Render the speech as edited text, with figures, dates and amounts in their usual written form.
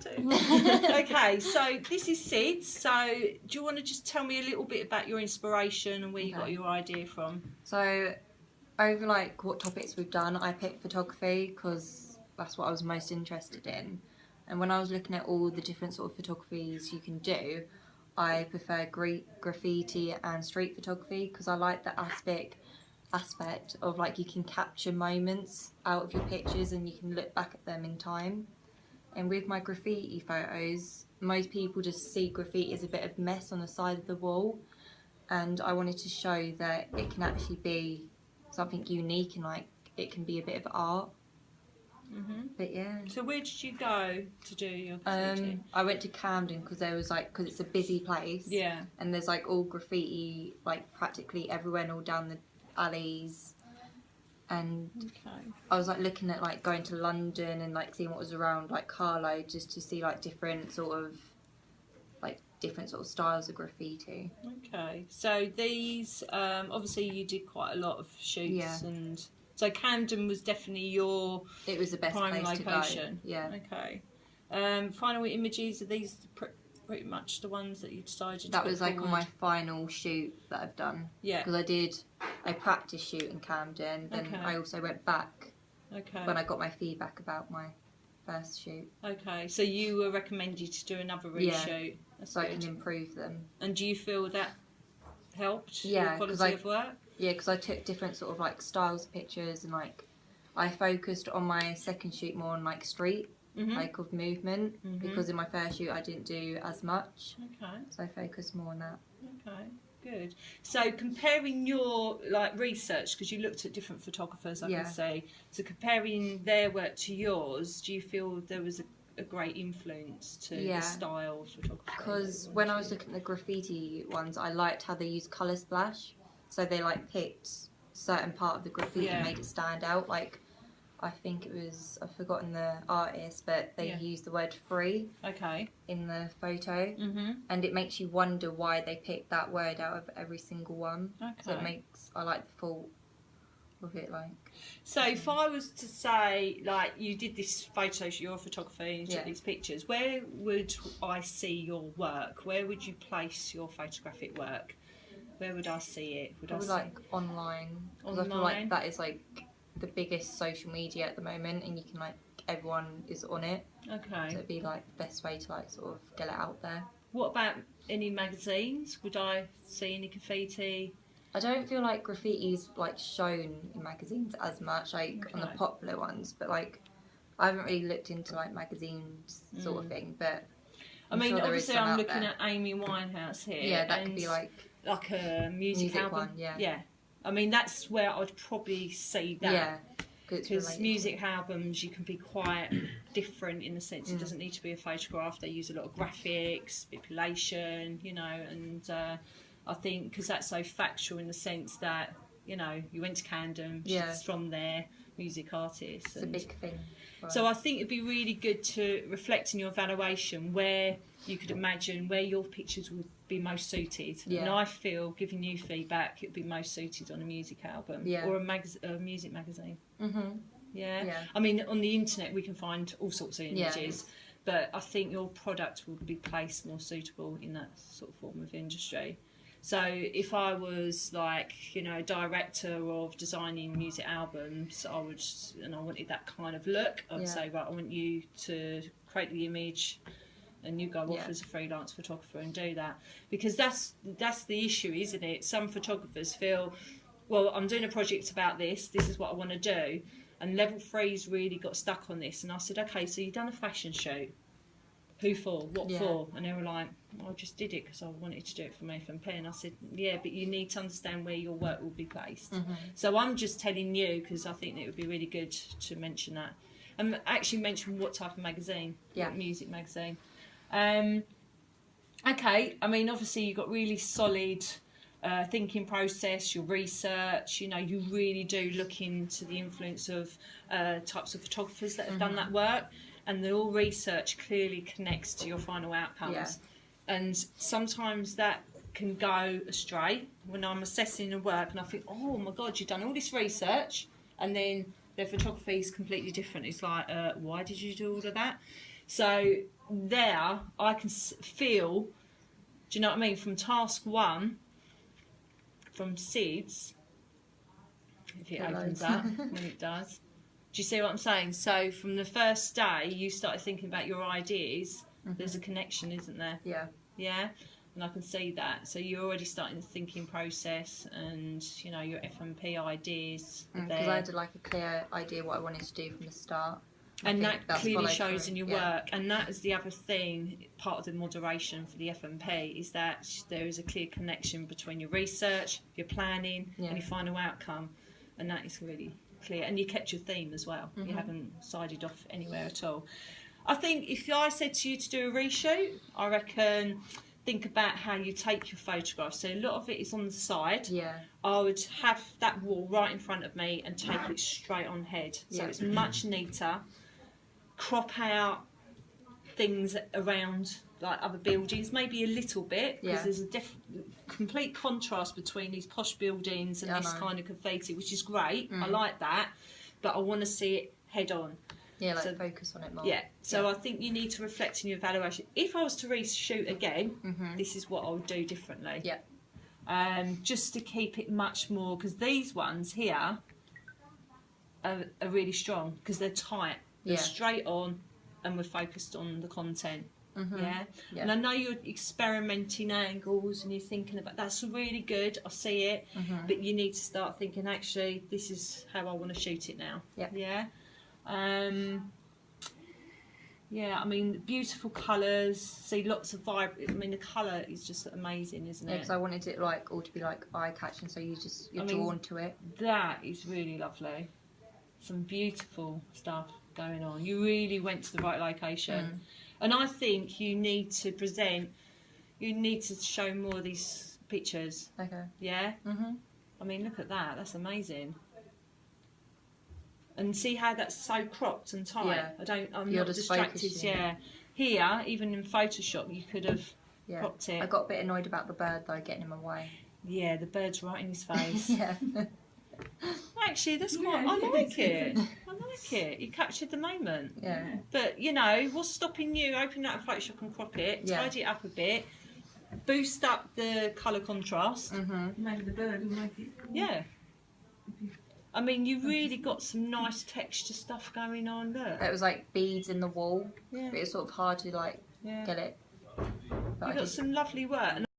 do. Okay, so this is Sid. So do you want to just tell me a little bit about your inspiration and where you got your idea from? So over like what topics we've done, I picked photography because that's what I was most interested in. And when I was looking at all the different sort of photographies you can do, I prefer graffiti and street photography because I like the aspect of like you can capture moments out of your pictures and you can look back at them in time. And with my graffiti photos, most people just see graffiti as a bit of mess on the side of the wall, and I wanted to show that it can actually be something unique and like it can be a bit of art. But yeah. So where did you go to do your graffiti? I went to Camden because there was like, because it's a busy place. Yeah. And there's like all graffiti like practically everywhere and all down the alleys. And I was like looking at like going to London and like seeing what was around like Carlo just to see like different sort of styles of graffiti. Okay, so these obviously you did quite a lot of shoots, and so Camden was definitely your it was the best prime place location. To go. Yeah. Okay. Final images, are these pretty much the ones that you decided to that was like forward? on my final shoot that I've done. Yeah. Because I did a practice shoot in Camden, then I also went back when I got my feedback about my first shoot. Okay, so you were recommended to do another reshoot. So I can improve them. And do you feel that helped your quality of work? Yeah, because I took different sort of like styles of pictures and like I focused on my second shoot more on like street, like of movement, because in my first shoot I didn't do as much. Okay. So I focused more on that. Okay. Good. So comparing your like research, because you looked at different photographers, I can say, so comparing their work to yours, do you feel there was a great influence to the style of photography? Because when I was looking at the graffiti ones, I liked how they used colour splash. So they like picked certain part of the graffiti and made it stand out. Like I think it was, I've forgotten the artist, but they used the word free in the photo. And it makes you wonder why they picked that word out of every single one. So it makes, I like the thought of it like. So if I was to say, like, you did this photo, you're a photographer and you took these pictures, where would I see your work? Where would you place your photographic work? Where would I see it? Would I see like online. Because I feel like that is like the biggest social media at the moment, and you can like everyone is on it. Okay. So it'd be like the best way to like sort of get it out there. What about any magazines? Would I see any graffiti? I don't feel like graffiti is like shown in magazines as much, like on the popular ones. But like, I haven't really looked into like magazines sort of thing. But I mean, obviously, I'm looking at Amy Winehouse here. Yeah, that could be like a music album. One, yeah. I mean, that's where I'd probably see that. Yeah. Because music albums, you can be quite different in the sense it doesn't need to be a photograph. They use a lot of graphics, manipulation, you know, and I think because that's so factual in the sense that, you know, you went to Camden, she's from there, music artists. It's a big thing. So I think it'd be really good to reflect in your evaluation where you could imagine where your pictures would be most suited. And I feel, giving you feedback, it would be most suited on a music album or a music magazine. Yeah? I mean, on the internet we can find all sorts of images, but I think your product would be placed more suitable in that sort of form of industry. So if I was like, you know, a director of designing music albums, I wanted that kind of look, I'd say, right, I want you to create the image and you go off as a freelance photographer and do that. Because that's the issue, isn't it? Some photographers feel, well, I'm doing a project about this is what I want to do. And Level 3's really got stuck on this. And I said, okay, so you've done a fashion shoot. Who for? What for? And they were like, I just did it because I wanted to do it for Nathan Penn. I said, yeah, but you need to understand where your work will be placed. So I'm just telling you because I think it would be really good to mention that. And actually mention what type of magazine, what music magazine. Okay, I mean, obviously you've got really solid thinking process, your research, you know, you really do look into the influence of types of photographers that have done that work. And your research clearly connects to your final outcomes. And sometimes that can go astray when I'm assessing a work and I think, oh my God, you've done all this research and then their photography is completely different. It's like, why did you do all of that? So there, I can feel. Do you know what I mean? From task 1, from SIDS, if it opens up, when it does. Do you see what I'm saying? So from the first day, you started thinking about your ideas. There's a connection, isn't there? Yeah. Yeah, and I can see that. So you're already starting the thinking process, and you know your FMP ideas. Because I had like a clear idea what I wanted to do from the start. And that clearly shows in your work. And that is the other thing, part of the moderation for the FMP, is that there is a clear connection between your research, your planning, and your final outcome. And that is really clear. And you kept your theme as well. You haven't sided off anywhere at all. I think if I said to you to do a reshoot, I reckon think about how you take your photographs. So a lot of it is on the side. Yeah. I would have that wall right in front of me and take it straight on head. So it's much neater. Crop out things around like other buildings, maybe a little bit, because there's a complete contrast between these posh buildings and this kind of graffiti, which is great. I like that, but I want to see it head on. Yeah, like focus on it more. Yeah, so I think you need to reflect in your evaluation. If I was to reshoot again, this is what I would do differently. Yeah. Just to keep it much more, because these ones here are really strong, because they're tight. They're straight on, and we're focused on the content. Yeah? And I know you're experimenting angles and you're thinking about that's really good, I see it, but you need to start thinking, actually, this is how I want to shoot it now. Yeah. Yeah, I mean, beautiful colours, see lots of vibrant. I mean, the colour is just amazing, isn't it? Yeah, because I wanted it like all to be like eye-catching, so you're drawn to it. That is really lovely. Some beautiful stuff going on. You really went to the right location. And I think you need to show more of these pictures. Okay. Yeah? I mean, look at that. That's amazing. And see how that's so cropped and tight. Yeah. I'm You're not just distracted. focusing. Yeah. Here, even in Photoshop, you could have cropped it. I got a bit annoyed about the bird though, getting in my way. Yeah, the bird's right in his face. Yeah. Actually, that's quite. I like it. I like it. You captured the moment. Yeah. But you know, what's stopping you? Open that Photoshop and crop it. Tidy it up a bit. Boost up the colour contrast. Maybe the bird will make it. Yeah. I mean, you really got some nice texture stuff going on. Look. It was like beads in the wall. Yeah. But it's sort of hard to like get it. You got some lovely work.